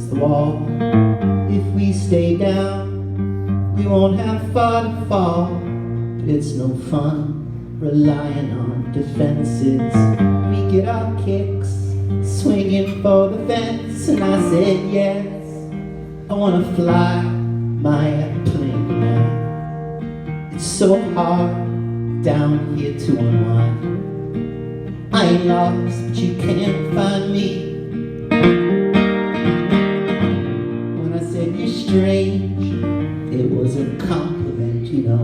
against the wall. If we stay down, we won't have far to fall. But it's no fun relying on defenses. We get our kicks swinging for the fence. And I said yes, I wanna fly my airplane tonight. It's so hard down here to unwind. I ain't lost, but you can't find me. When I said you're strange, it was a compliment, you know.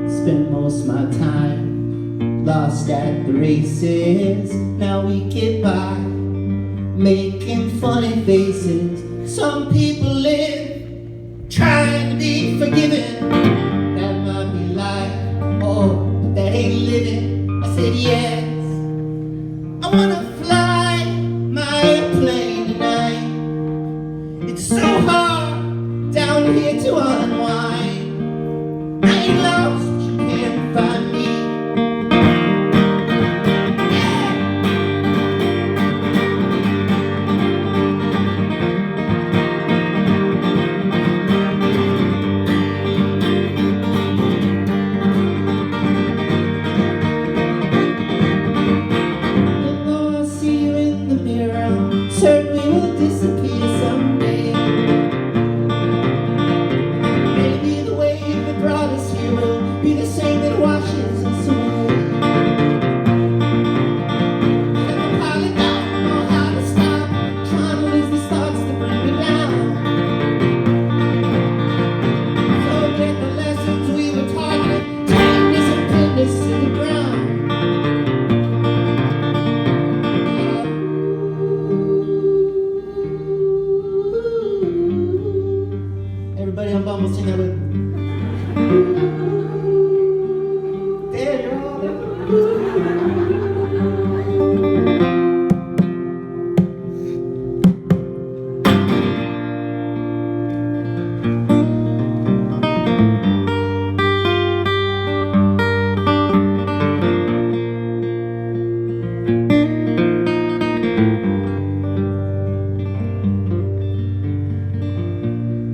Spent most of my time lost at the races. Now we get by making funny faces. Some people live trying to be forgiven. That might be life, oh, but that ain't living. I said yes, I wanna fly my airplane tonight. It's so hard down here to unwind. I ain't lost, but you can't find me. Certainly will disappear someday. Maybe the wave that brought us here will be the same that washes us away. And the pilot don't know how to stop, trying to lose these thoughts that bring me down. Forget the lessons we were taught, time disappeared us to the ground. Everybody on Bumble, sing that with me. There you are.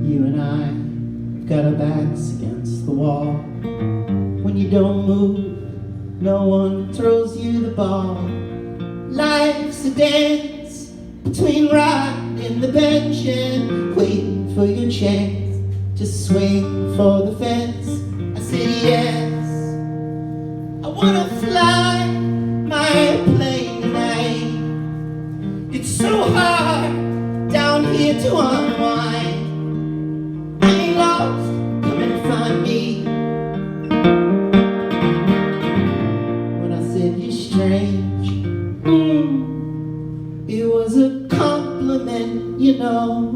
You and I got our backs against the wall. When you don't move, no one throws you the ball. Life's a dance between riding the bench and waiting for your chance to swing for the fence. I said yes, I wanna fly my airplane tonight. It's so hard down here to unwind. I ain't lost, come and find me. When I said you're strange, it was a compliment, you know.